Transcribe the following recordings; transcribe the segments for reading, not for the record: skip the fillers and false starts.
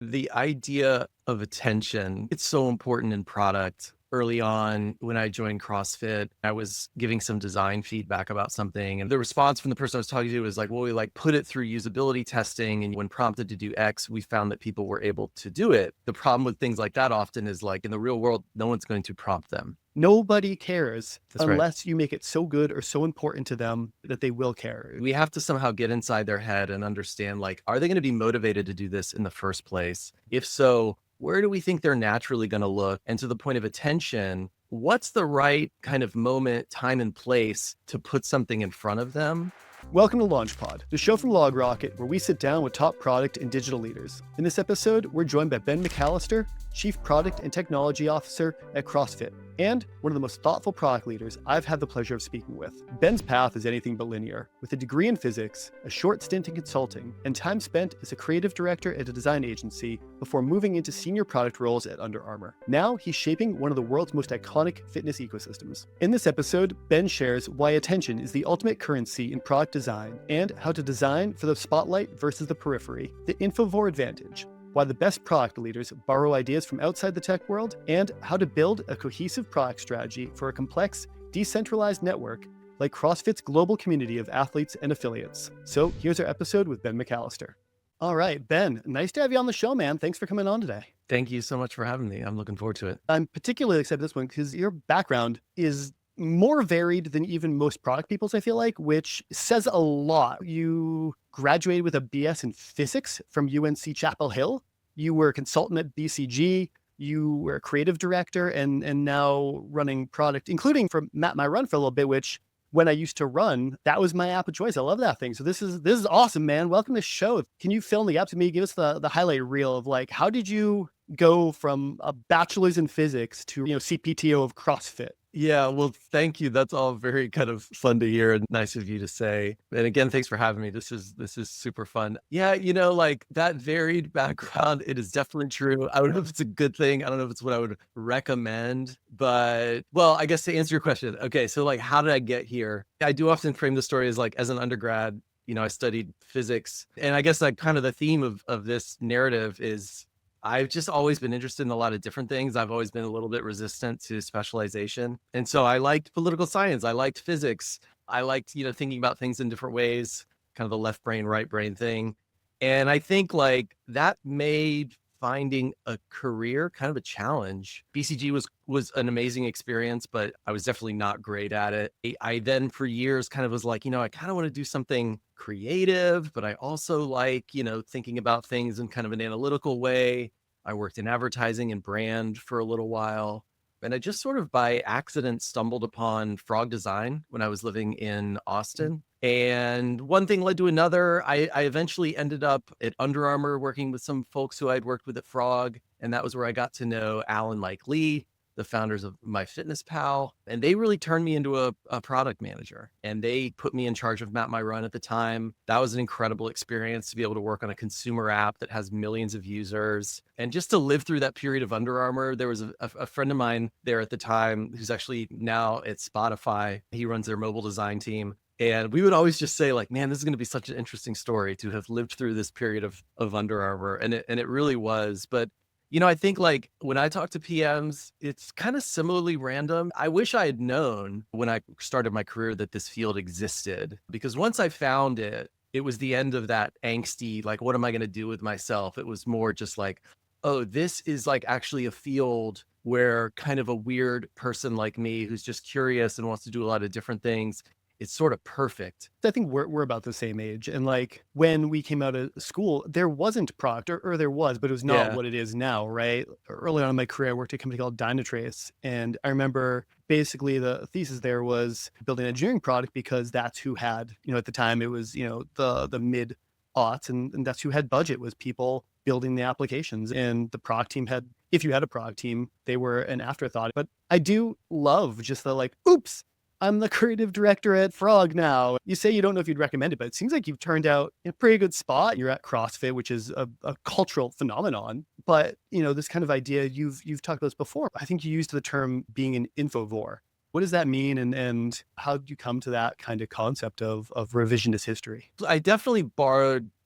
The idea of attention, it's so important in product. Early on, when I joined CrossFit, I was giving some design feedback about something. And the response from the person I was talking to was like, well, we like put it through usability testing. And when prompted to do X, we found that people were able to do it. The problem with things like that often is like in the real world, no one's going to prompt them. Nobody cares That's right. unless you make it so good or so important to them that they will care. We have to somehow get inside their head and understand, like, are they going to be motivated to do this in the first place? If so, where do we think they're naturally going to look? And to the point of attention, what's the right kind of moment, time, and place to put something in front of them? Welcome to LaunchPod, the show from LogRocket where we sit down with top product and digital leaders. In this episode, we're joined by Ben McAllister, Chief Product and Technology Officer at CrossFit, and one of the most thoughtful product leaders I've had the pleasure of speaking with. Ben's path is anything but linear. With a degree in physics, a short stint in consulting, and time spent as a creative director at a design agency before moving into senior product roles at Under Armour. Now he's shaping one of the world's most iconic fitness ecosystems. In this episode, Ben shares why attention is the ultimate currency in product design and how to design for the spotlight versus the periphery, the Infovore advantage, why the best product leaders borrow ideas from outside the tech world, and how to build a cohesive product strategy for a complex, decentralized network like CrossFit's global community of athletes and affiliates. So here's our episode with Ben McAllister. All right, Ben, nice to have you on the show, man. Thanks for coming on today. Thank you so much for having me. I'm looking forward to it. I'm particularly excited for this one because your background is more varied than even most product people's, I feel like, which says a lot. You graduated with a BS in physics from UNC Chapel Hill. You were a consultant at BCG. You were a creative director and now running product, including for Map My Run for a little bit, which when I used to run, that was my app of choice. I love that thing. So this is awesome, man. Welcome to the show. Can you film the app to me? Give us the highlight reel of like, how did you go from a bachelor's in physics to, CPTO of CrossFit? Yeah, well, thank you. That's all very kind of fun to hear and nice of you to say. And again, thanks for having me. This is super fun. Yeah, like that varied background, it is definitely true. I don't know if it's a good thing. I don't know if it's what I would recommend, but well, I guess to answer your question. Okay, so like how did I get here? I do often frame the story as like as an undergrad, I studied physics. And I guess like kind of the theme of this narrative is I've just always been interested in a lot of different things. I've always been a little bit resistant to specialization. And so I liked political science. I liked physics. I liked, thinking about things in different ways, kind of the left brain, right brain thing. And I think like that made finding a career kind of a challenge. BCG was an amazing experience, but I was definitely not great at it. I then for years kind of was like, I kind of want to do something creative, but I also like, thinking about things in kind of an analytical way. I worked in advertising and brand for a little while. And I just sort of by accident stumbled upon frog design when I was living in Austin. And one thing led to another. I eventually ended up at Under Armour working with some folks who I'd worked with at Frog. And that was where I got to know Al and Mike Lee, the founders of MyFitnessPal. And they really turned me into a product manager. And they put me in charge of Map My Run at the time. That was an incredible experience to be able to work on a consumer app that has millions of users. And just to live through that period of Under Armour, there was a friend of mine there at the time who's actually now at Spotify. He runs their mobile design team. And we would always just say like, man, this is going to be such an interesting story to have lived through this period of Under Armour. And it really was. But, I think like when I talk to PMs, it's kind of similarly random. I wish I had known when I started my career that this field existed, because once I found it, it was the end of that angsty, like, what am I going to do with myself? It was more just like, oh, this is like actually a field where kind of a weird person like me who's just curious and wants to do a lot of different things, it's sort of perfect. I think we're about the same age. And like when we came out of school, there wasn't product or there was, but it was not Yeah. what it is now, right? Early on in my career, I worked at a company called Dynatrace. And I remember basically the thesis there was building an engineering product because that's who had, at the time it was, the mid aughts and that's who had budget was people building the applications. And the product team had, if you had a product team, they were an afterthought. But I do love just the like, oops, I'm the creative director at Frog now. You say you don't know if you'd recommend it, but it seems like you've turned out in a pretty good spot. You're at CrossFit, which is a cultural phenomenon. But, this kind of idea, you've talked about this before. I think you used the term being an Infovore. What does that mean? And how did you come to that kind of concept of revisionist history? I definitely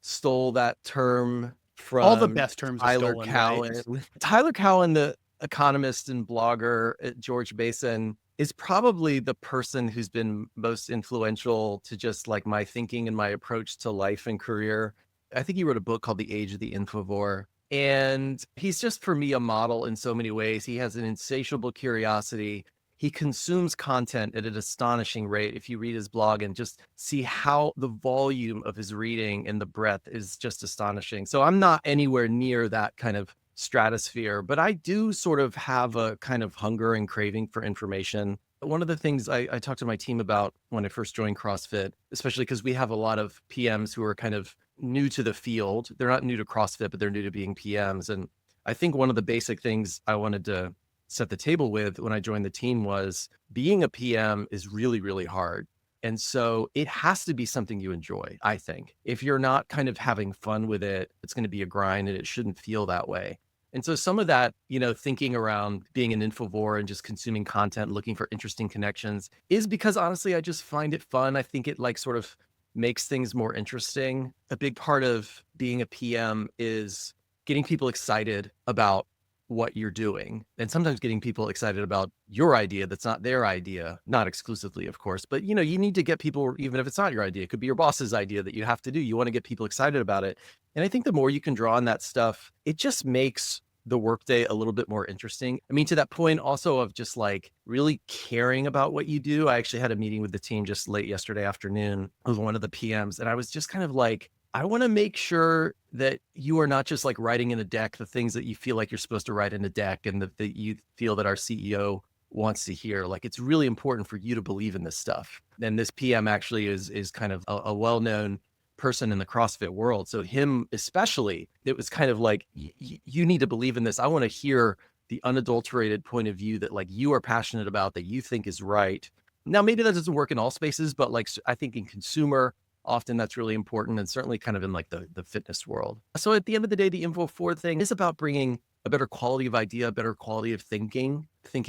stole that term All the from best terms are Tyler stolen, right? Cowen. Tyler Cowen, the economist and blogger at George Mason, is probably the person who's been most influential to just like my thinking and my approach to life and career. I think he wrote a book called The Age of the Infovore. And he's just for me a model in so many ways. He has an insatiable curiosity. He consumes content at an astonishing rate. If you read his blog and just see how the volume of his reading and the breadth is just astonishing. So I'm not anywhere near that kind of stratosphere, but I do sort of have a kind of hunger and craving for information. One of the things I talked to my team about when I first joined CrossFit, especially because we have a lot of PMs who are kind of new to the field. They're not new to CrossFit, but they're new to being PMs. And I think one of the basic things I wanted to set the table with when I joined the team was being a PM is really, really hard. And so it has to be something you enjoy, I think. If you're not kind of having fun with it, it's going to be a grind and it shouldn't feel that way. And so some of that, thinking around being an Infovore and just consuming content, looking for interesting connections is because honestly, I just find it fun. I think it like sort of makes things more interesting. A big part of being a PM is getting people excited about what you're doing and sometimes getting people excited about your idea that's not their idea, not exclusively, of course, but you need to get people, even if it's not your idea, it could be your boss's idea that you have to do. You want to get people excited about it. And I think the more you can draw on that stuff, it just makes the workday a little bit more interesting. I mean, to that point also of just like really caring about what you do. I actually had a meeting with the team just late yesterday afternoon with one of the PMs. And I was just kind of like, I want to make sure that you are not just like writing in a deck the things that you feel like you're supposed to write in a deck and that you feel that our CEO wants to hear. Like, it's really important for you to believe in this stuff. And this PM actually is kind of a well-known person in the CrossFit world. So him especially, it was kind of like, you need to believe in this. I want to hear the unadulterated point of view that like you are passionate about, that you think is right. Now, maybe that doesn't work in all spaces, but like, I think in consumer, often that's really important, and certainly kind of in like the fitness world. So at the end of the day, the Info4 thing is about bringing a better quality of idea, a better quality of thinking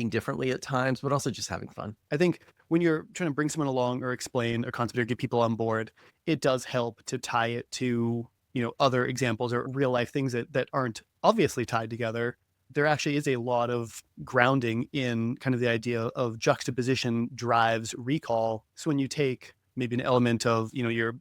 differently at times, but also just having fun. I think when you're trying to bring someone along or explain a concept or get people on board, it does help to tie it to, other examples or real life things that aren't obviously tied together. There actually is a lot of grounding in kind of the idea of juxtaposition drives recall. So when you take maybe an element of, you're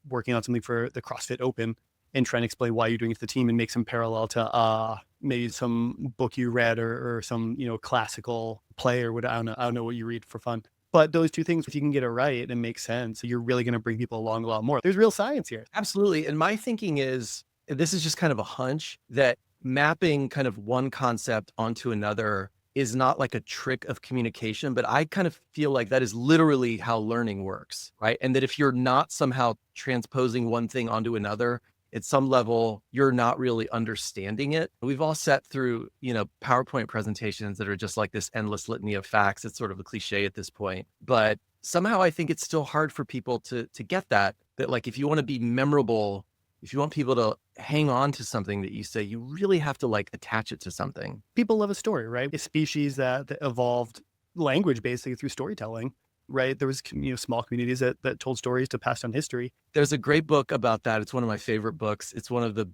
working on something for the CrossFit Open and trying to explain why you're doing it to the team and make some parallel to maybe some book you read or some, classical play or what, I don't know what you read for fun. But those two things, if you can get it right and make sense, you're really going to bring people along a lot more. There's real science here. Absolutely. And my thinking is, this is just kind of a hunch, that mapping kind of one concept onto another is not like a trick of communication, but I kind of feel like that is literally how learning works, right? And that if you're not somehow transposing one thing onto another, at some level, you're not really understanding it. We've all sat through, PowerPoint presentations that are just like this endless litany of facts. It's sort of a cliche at this point, but somehow I think it's still hard for people to get that like, if you want to be memorable, if you want people to hang on to something that you say, you really have to like attach it to something. People love a story, right? A species that evolved language basically through storytelling, right? There was, small communities that told stories to pass down history. There's a great book about that. It's one of my favorite books. It's one of the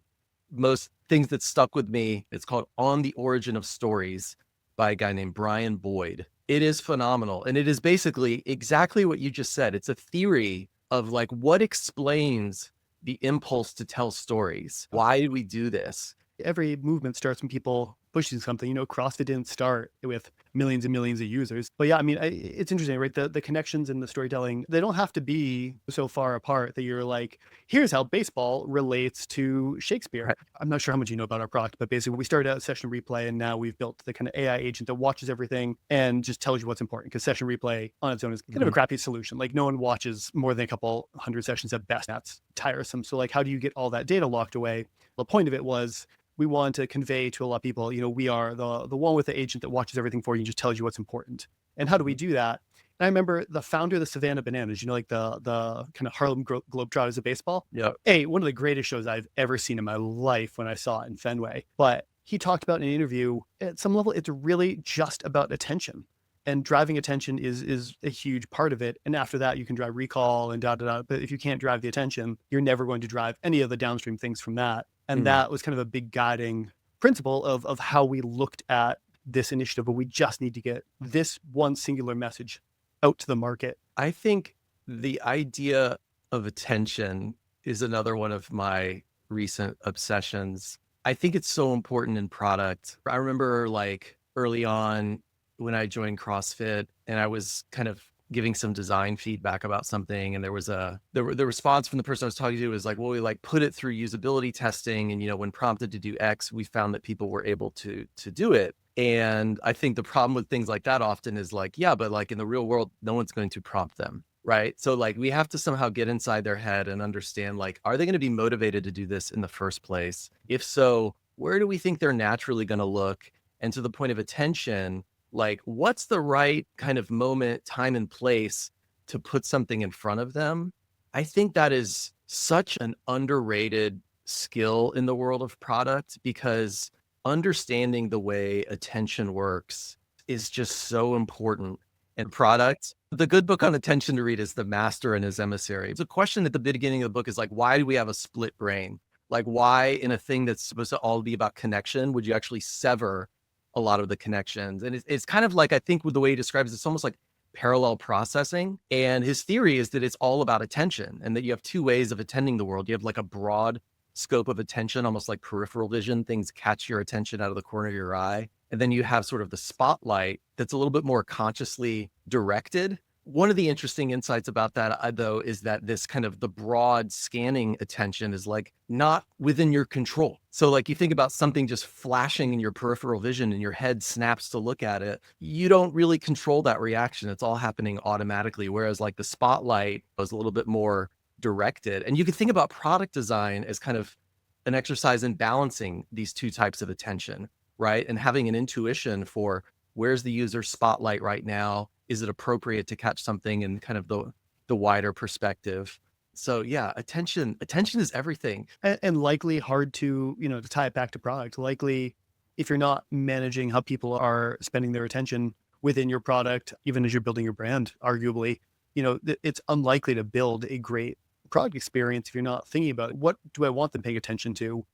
most things that stuck with me. It's called On the Origin of Stories by a guy named Brian Boyd. It is phenomenal. And it is basically exactly what you just said. It's a theory of like what explains the impulse to tell stories. Why did we do this? Every movement starts when people pushing something. CrossFit didn't start with millions and millions of users. But yeah, I mean, it's interesting, right? The connections in the storytelling, they don't have to be so far apart that you're like, here's how baseball relates to Shakespeare. Right. I'm not sure how much you know about our product, but basically we started out Session Replay, and now we've built the kind of AI agent that watches everything and just tells you what's important, because Session Replay on its own is kind of a crappy solution. Like, no one watches more than a couple hundred sessions at best. That's tiresome. So like, how do you get all that data locked away? The point of it was, we want to convey to a lot of people, we are the one with the agent that watches everything for you and just tells you what's important. And how do we do that? And I remember the founder of the Savannah Bananas, like the kind of Harlem Globetrotters of baseball. Yeah. One of the greatest shows I've ever seen in my life when I saw it in Fenway. But he talked about in an interview, at some level, it's really just about attention. And driving attention is a huge part of it. And after that, you can drive recall and da-da-da. But if you can't drive the attention, you're never going to drive any of the downstream things from that. And Mm. that was kind of a big guiding principle of how we looked at this initiative, but we just need to get this one singular message out to the market. I think the idea of attention is another one of my recent obsessions. I think it's so important in product. I remember like early on when I joined CrossFit and I was kind of giving some design feedback about something, and there was the response from the person I was talking to was like, well, we like put it through usability testing, and when prompted to do X, we found that people were able to do it. And I think the problem with things like that often is like, yeah, but like in the real world, no one's going to prompt them, right? So like we have to somehow get inside their head and understand, like, are they going to be motivated to do this in the first place? If so, where do we think they're naturally going to look? And to the point of attention, like what's the right kind of moment, time, and place to put something in front of them? I think that is such an underrated skill in the world of product, because understanding the way attention works is just so important in product. The good book on attention to read is The Master and His Emissary. It's a question at the beginning of the book is like, why do we have a split brain? Like, why in a thing that's supposed to all be about connection, would you actually sever a lot of the connections? And it's kind of like, I think with the way he describes it, it's almost like parallel processing. And his theory is that it's all about attention, and that you have two ways of attending the world. You have like a broad scope of attention, almost like peripheral vision, things catch your attention out of the corner of your eye. And then you have sort of the spotlight that's a little bit more consciously directed. One of the interesting insights about that, though, is that this kind of the broad scanning attention is like not within your control. So like you think about something just flashing in your peripheral vision and your head snaps to look at it, you don't really control that reaction. It's all happening automatically. Whereas like the spotlight was a little bit more directed. And you can think about product design as kind of an exercise in balancing these two types of attention, right? And having an intuition for where's the user spotlight right now? Is it appropriate to catch something in kind of the wider perspective? So yeah, attention is everything. And likely hard to, to tie it back to product. Likely, if you're not managing how people are spending their attention within your product, even as you're building your brand, arguably, it's unlikely to build a great product experience if you're not thinking about what do I want them paying attention to?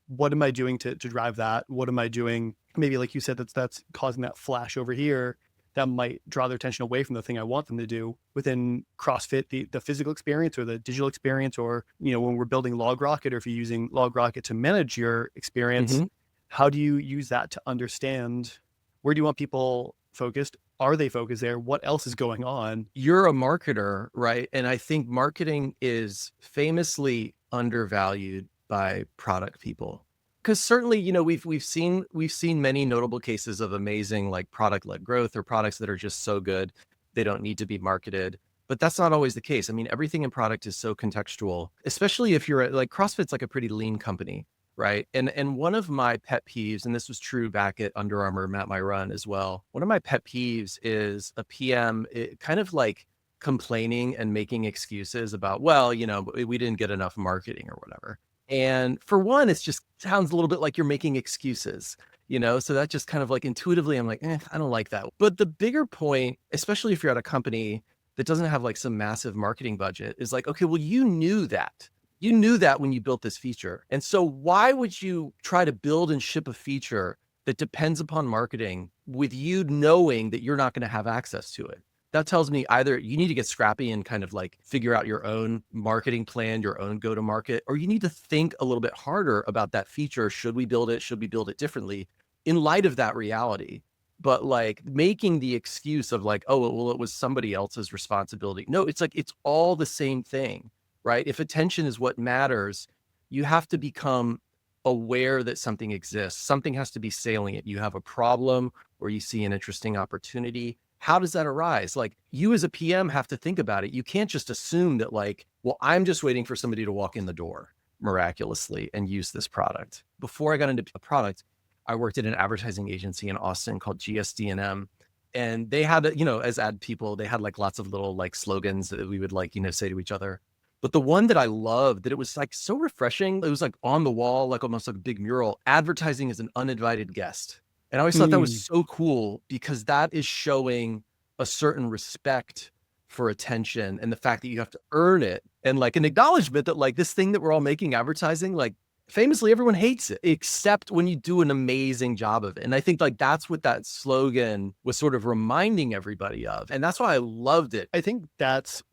What am I doing to drive that? What am I doing? Maybe like you said, that's causing that flash over here that might draw their attention away from the thing I want them to do within CrossFit, the physical experience or the digital experience, or, when we're building LogRocket, or if you're using LogRocket to manage your experience, how do you use that to understand where do you want people focused? Are they focused there? What else is going on? You're a marketer, right? And I think marketing is famously undervalued by product people. Because certainly, we've seen many notable cases of amazing like product-led growth, or products that are just so good they don't need to be marketed. But that's not always the case. I mean, everything in product is so contextual, especially if you're like CrossFit's like a pretty lean company, right? And one of my pet peeves, and this was true back at Under Armour, at my run as well. One of my pet peeves is a PM kind of like complaining and making excuses about, well, we didn't get enough marketing or whatever. And for one, it just sounds a little bit like you're making excuses, so that just kind of like intuitively, I'm like, I don't like that. But the bigger point, especially if you're at a company that doesn't have like some massive marketing budget, is like, okay, well, you knew that. You knew that when you built this feature. And so why would you try to build and ship a feature that depends upon marketing with you knowing that you're not going to have access to it? That tells me either you need to get scrappy and kind of like figure out your own marketing plan, your own go-to-market, or you need to think a little bit harder about that feature. Should we build it? Should we build it differently in light of that reality? But like making the excuse of like, oh, well, it was somebody else's responsibility. No, it's like, it's all the same thing, right? If attention is what matters, you have to become aware that something exists. Something has to be salient. You have a problem or you see an interesting opportunity. How does that arise? Like you as a PM have to think about it. You can't just assume that like, well, I'm just waiting for somebody to walk in the door miraculously and use this product. Before I got into a product, I worked at an advertising agency in Austin called GSD&M. And they had, as ad people, they had like lots of little like slogans that we would like, say to each other. But the one that I loved, that it was like so refreshing, it was like on the wall, like almost like a big mural, advertising as an uninvited guest. And I always thought that was so cool, because that is showing a certain respect for attention and the fact that you have to earn it, and like an acknowledgement that like this thing that we're all making, advertising, like famously, everyone hates it, except when you do an amazing job of it. And I think like that's what that slogan was sort of reminding everybody of. And that's why I loved it. I think that's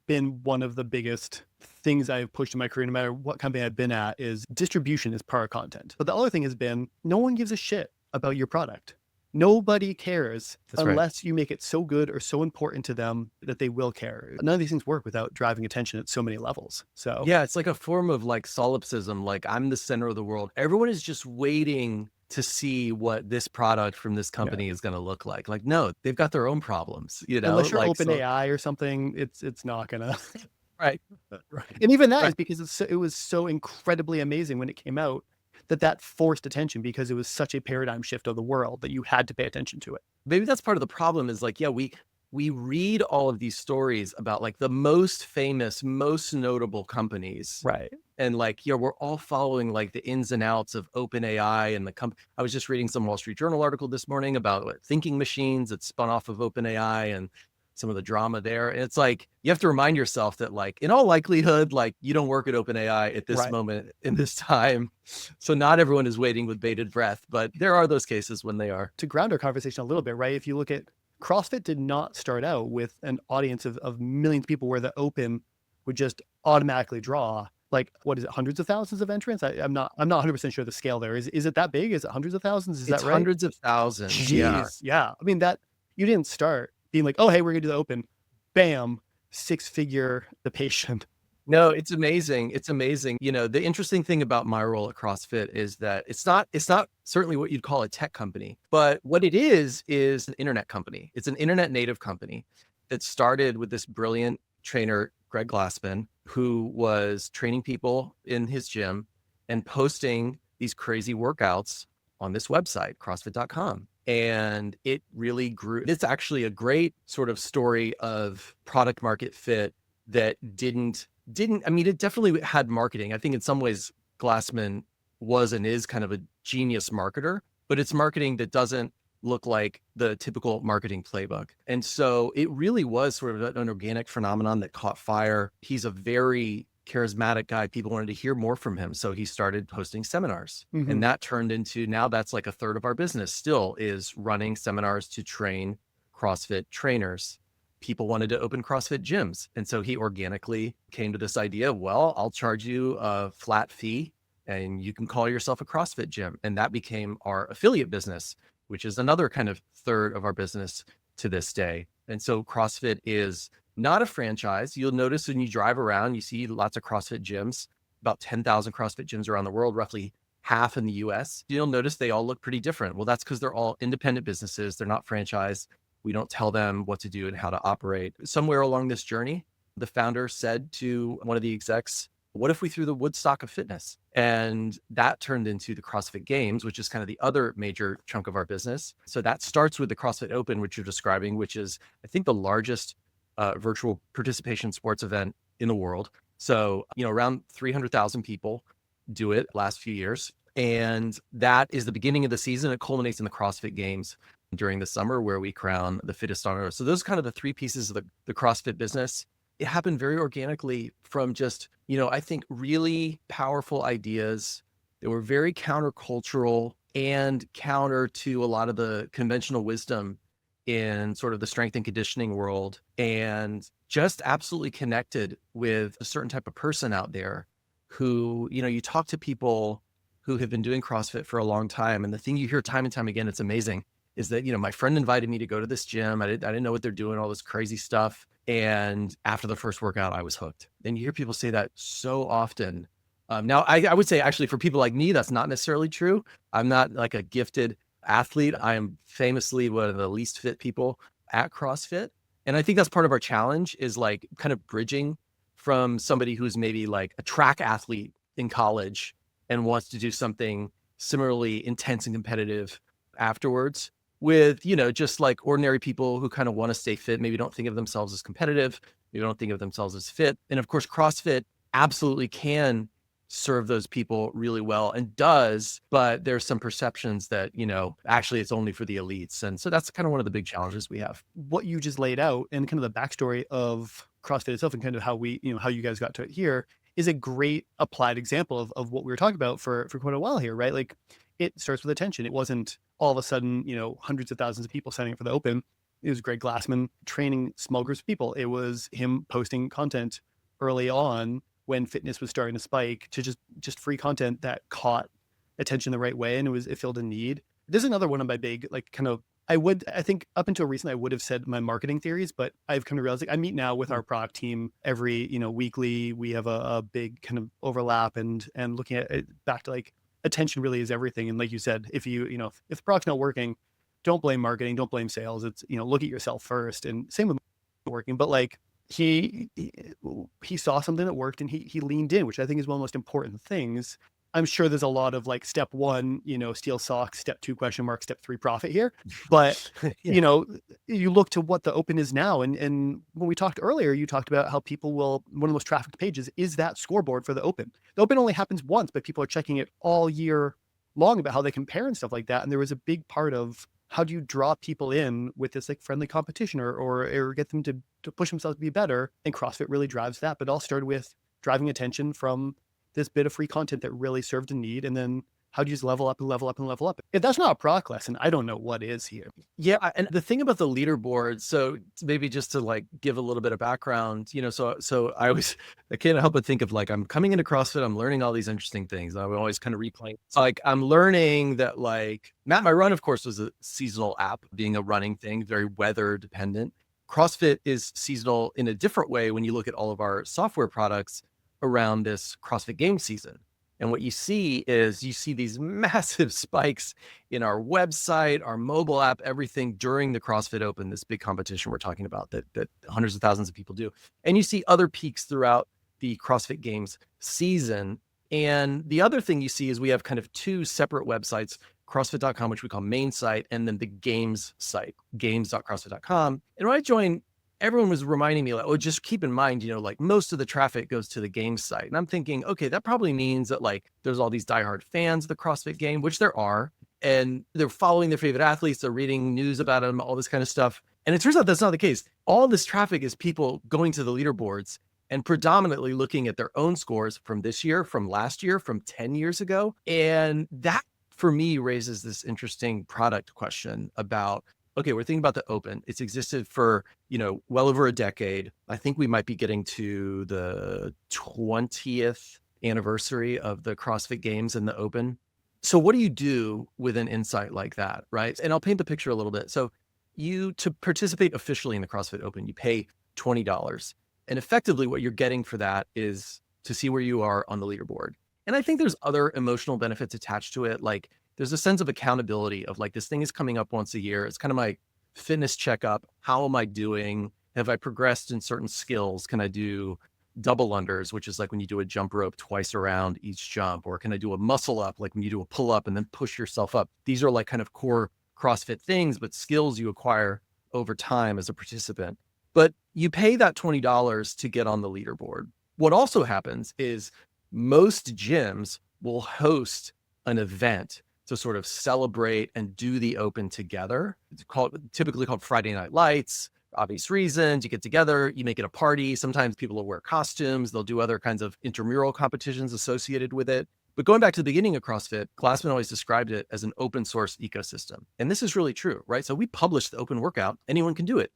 been one of the biggest things I've pushed in my career, no matter what company I've been at, is distribution is part of content. But the other thing has been no one gives a shit about your product. Nobody cares That's right. unless you make it so good or so important to them that they will care. None of these things work without driving attention at so many levels. So Yeah, it's like a form of like solipsism, like I'm the center of the world. Everyone is just waiting to see what this product from this company is going to look like. Like, no, they've got their own problems, you know, unless you're like, open so, AI or something, it's not gonna. right. Right. And even that is Right. because it was so incredibly amazing when it came out that forced attention because it was such a paradigm shift of the world that you had to pay attention to it. Maybe that's part of the problem is like, yeah, we read all of these stories about like the most famous, most notable companies. Right. And like, yeah, we're all following like the ins and outs of OpenAI and I was just reading some Wall Street Journal article this morning about what, thinking machines that spun off of OpenAI and some of the drama there. And it's like, you have to remind yourself that like, in all likelihood, like you don't work at OpenAI at this Right. moment in this time. So not everyone is waiting with bated breath, but there are those cases when they are. To ground our conversation a little bit, right? If you look at CrossFit did not start out with an audience of millions of people where the open would just automatically draw like, what is it, hundreds of thousands of entrants? I'm not 100% sure the scale there. Is it that big? Is it hundreds of thousands? Is It's that right? hundreds of thousands. Jeez. Yeah. Yeah. I mean, that you didn't start being like, oh, hey, we're gonna do the open. Bam, 6-figure the patient. No, it's amazing. It's amazing. You know, the interesting thing about my role at CrossFit is that it's not certainly what you'd call a tech company, but what it is an internet company. It's an internet native company that started with this brilliant trainer, Greg Glassman, who was training people in his gym and posting these crazy workouts on this website, CrossFit.com. And it really grew. It's actually a great sort of story of product market fit that didn't, I mean, it definitely had marketing. I think in some ways, Glassman was and is kind of a genius marketer, but it's marketing that doesn't look like the typical marketing playbook. And so it really was sort of an organic phenomenon that caught fire. He's a very charismatic guy. People wanted to hear more from him. So he started hosting seminars. Mhm. And that turned into, now that's like a third of our business still, is running seminars to train CrossFit trainers. People wanted to open CrossFit gyms. And so he organically came to this idea, well, I'll charge you a flat fee and you can call yourself a CrossFit gym. And that became our affiliate business, which is another kind of third of our business to this day. And so CrossFit is not a franchise. You'll notice when you drive around, you see lots of CrossFit gyms, about 10,000 CrossFit gyms around the world, roughly half in the US. You'll notice they all look pretty different. Well, that's because they're all independent businesses. They're not franchised. We don't tell them what to do and how to operate. Somewhere along this journey, the founder said to one of the execs, what if we threw the Woodstock of fitness? And that turned into the CrossFit Games, which is kind of the other major chunk of our business. So that starts with the CrossFit Open, which you're describing, which is, I think, the largest virtual participation sports event in the world. So, you know, around 300,000 people do it last few years. And that is the beginning of the season. It culminates in the CrossFit Games during the summer, where we crown the fittest on earth. So those are kind of the three pieces of the CrossFit business. It happened very organically from just, you know, I think really powerful ideas that were very countercultural and counter to a lot of the conventional wisdom in sort of the strength and conditioning world, and just absolutely connected with a certain type of person out there who, you know, you talk to people who have been doing CrossFit for a long time. And the thing you hear time and time again, it's amazing, is that, you know, my friend invited me to go to this gym. I didn't know what they're doing, all this crazy stuff. And after the first workout, I was hooked. And you hear people say that so often. Now, I would say actually for people like me, that's not necessarily true. I'm not like a gifted athlete. I am famously one of the least fit people at CrossFit. And I think that's part of our challenge, is like kind of bridging from somebody who's maybe like a track athlete in college and wants to do something similarly intense and competitive afterwards, with, you know, just like ordinary people who kind of want to stay fit, maybe don't think of themselves as competitive, maybe don't think of themselves as fit. And of course, CrossFit absolutely can serve those people really well and does, but there's some perceptions that, you know, actually it's only for the elites. And so that's kind of one of the big challenges we have. What you just laid out and kind of the backstory of CrossFit itself and kind of how we, you know, how you guys got to it here is a great applied example of what we were talking about for quite a while here, right? Like it starts with attention. It wasn't all of a sudden, hundreds of thousands of people signing up for the open. It was Greg Glassman training small groups of people. It was him posting content early on when fitness was starting to spike to just free content that caught attention the right way. And it filled a need. There's another one of my big, like kind of, I think up until recently, I would have said my marketing theories, but I've come to realize like I meet now with our product team every, weekly. We have a big kind of overlap and looking at it back to like attention really is everything. And like you said, if if the product's not working, don't blame marketing, don't blame sales. It's, look at yourself first. And same with working, but like he saw something that worked and he leaned in, which I think is one of the most important things. I'm sure there's a lot of like step one, steal socks, step two, question mark, step three, profit here. But, Yeah. You look to what the open is now. And when we talked earlier, you talked about how people one of the most trafficked pages is that scoreboard for the open. The open only happens once, but people are checking it all year long about how they compare and stuff like that. And there was a big part of how do you draw people in with this like friendly competition or get them to push themselves to be better. And CrossFit really drives that. But it all started with driving attention from this bit of free content that really served a need. And then how do you just level up and level up and level up? If that's not a product lesson, I don't know what is here. Yeah, and the thing about the leaderboard, so maybe just to like give a little bit of background, so I can't help but think of like I'm coming into CrossFit, I'm learning all these interesting things. I'm always kind of replaying. So like I'm learning that like Map My Run, of course, was a seasonal app, being a running thing, very weather dependent. CrossFit is seasonal in a different way when you look at all of our software products around this CrossFit game season. And what you see is these massive spikes in our website, our mobile app, everything during the CrossFit Open, this big competition we're talking about that hundreds of thousands of people do. And you see other peaks throughout the CrossFit Games season. And the other thing you see is we have kind of two separate websites, CrossFit.com, which we call main site, and then the games site, games.crossfit.com. And when I joined, everyone was reminding me like, oh, just keep in mind, like most of the traffic goes to the game site. And I'm thinking, okay, that probably means that like there's all these diehard fans of the CrossFit game, which there are, and they're following their favorite athletes, they're reading news about them, all this kind of stuff. And it turns out that's not the case. All this traffic is people going to the leaderboards and predominantly looking at their own scores from this year, from last year, from 10 years ago. And that for me raises this interesting product question about, okay, we're thinking about the open. It's existed for, well over a decade. I think we might be getting to the 20th anniversary of the CrossFit Games and the open. So what do you do with an insight like that, right? And I'll paint the picture a little bit. So to participate officially in the CrossFit Open, you pay $20. And effectively what you're getting for that is to see where you are on the leaderboard. And I think there's other emotional benefits attached to it. Like there's a sense of accountability of like, this thing is coming up once a year. It's kind of my fitness checkup. How am I doing? Have I progressed in certain skills? Can I do double unders, which is like when you do a jump rope twice around each jump? Or can I do a muscle up, like when you do a pull up and then push yourself up? These are like kind of core CrossFit things, but skills you acquire over time as a participant. But you pay that $20 to get on the leaderboard. What also happens is most gyms will host an event to sort of celebrate and do the open together. It's typically called Friday Night Lights. Obvious reasons, you get together, you make it a party. Sometimes people will wear costumes. They'll do other kinds of intramural competitions associated with it. But going back to the beginning of CrossFit, Glassman always described it as an open source ecosystem. And this is really true, right? So we publish the open workout. Anyone can do it.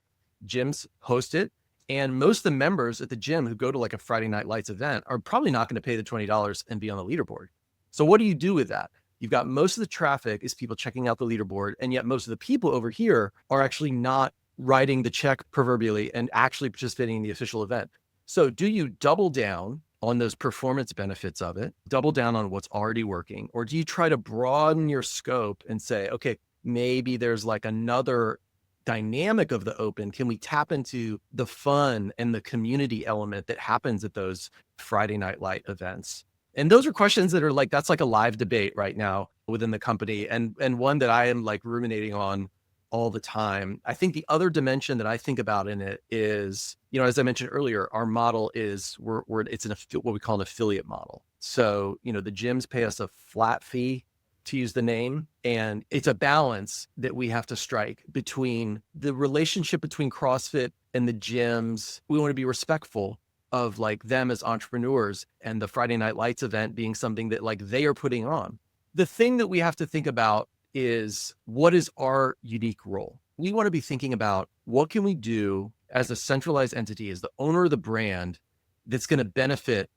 Gyms host it. And most of the members at the gym who go to like a Friday Night Lights event are probably not going to pay the $20 and be on the leaderboard. So what do you do with that? You've got most of the traffic is people checking out the leaderboard. And yet most of the people over here are actually not writing the check proverbially and actually participating in the official event. So do you double down on those performance benefits of it, double down on what's already working? Or do you try to broaden your scope and say, okay, maybe there's like another dynamic of the open? Can we tap into the fun and the community element that happens at those Friday Night Light events? And those are questions that are like, that's like a live debate right now within the company, and one that I am like ruminating on all the time. I think the other dimension that I think about in it is, as I mentioned earlier, our model is it's what we call an affiliate model. So, the gyms pay us a flat fee to use the name, and it's a balance that we have to strike between the relationship between CrossFit and the gyms. We want to be respectful, of like them as entrepreneurs and the Friday Night Lights event being something that like they are putting on. The thing that we have to think about is what is our unique role? We want to be thinking about what can we do as a centralized entity, as the owner of the brand, that's going to benefit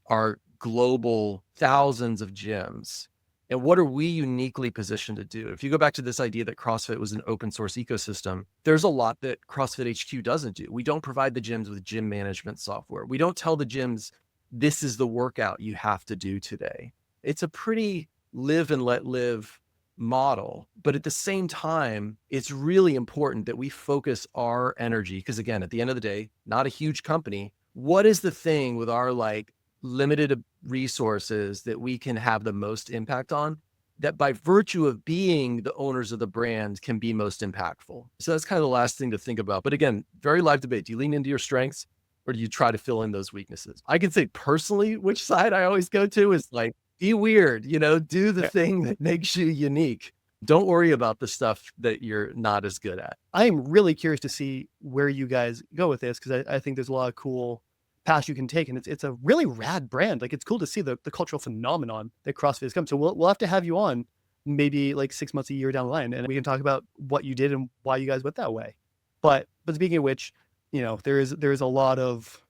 our global thousands of gyms. And what are we uniquely positioned to do? If you go back to this idea that CrossFit was an open source ecosystem, there's a lot that CrossFit HQ doesn't do. We don't provide the gyms with gym management software. We don't tell the gyms, this is the workout you have to do today. It's a pretty live and let live model. But at the same time, it's really important that we focus our energy, because again, at the end of the day, not a huge company. What is the thing with our like limited resources that we can have the most impact on, that by virtue of being the owners of the brand can be most impactful? So that's kind of the last thing to think about. But again, very live debate. Do you lean into your strengths or do you try to fill in those weaknesses? I can say personally, which side I always go to is like, be weird, do the thing that makes you unique. Don't worry about the stuff that you're not as good at. I am really curious to see where you guys go with this, because I think there's a lot of cool paths you can take, and it's a really rad brand. Like, it's cool to see the cultural phenomenon that CrossFit has come. So we'll have to have you on maybe like 6 months, a year down the line, and we can talk about what you did and why you guys went that way. But speaking of which, there is a lot of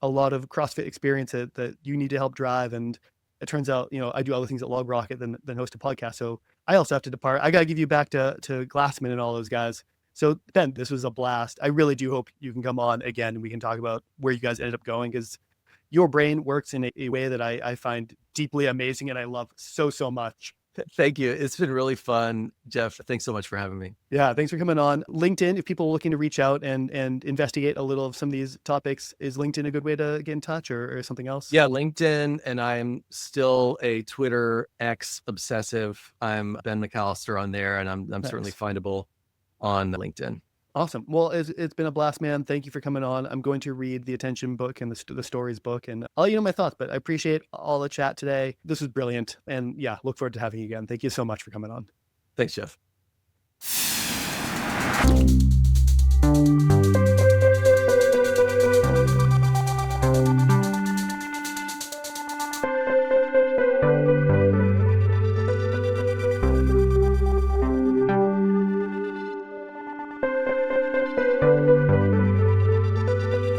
CrossFit experience that you need to help drive. And it turns out, I do other things at Log Rocket than host a podcast. So I also have to depart. I got to give you back to Glassman and all those guys. So Ben, this was a blast. I really do hope you can come on again and we can talk about where you guys ended up going, because your brain works in a way that I find deeply amazing and I love so much. Thank you. It's been really fun, Jeff. Thanks so much for having me. Yeah, thanks for coming on. LinkedIn, if people are looking to reach out and investigate a little of some of these topics, is LinkedIn a good way to get in touch, or something else? Yeah, LinkedIn, and I'm still a Twitter X obsessive. I'm Ben McAllister on there, and I'm Nice. certainly findable on LinkedIn. Awesome. Well, it's been a blast, man. Thank you for coming on. I'm going to read the Attention book and the Stories book, and I'll let you know my thoughts, but I appreciate all the chat today. This was brilliant. And yeah, look forward to having you again. Thank you so much for coming on. Thanks, Jeff.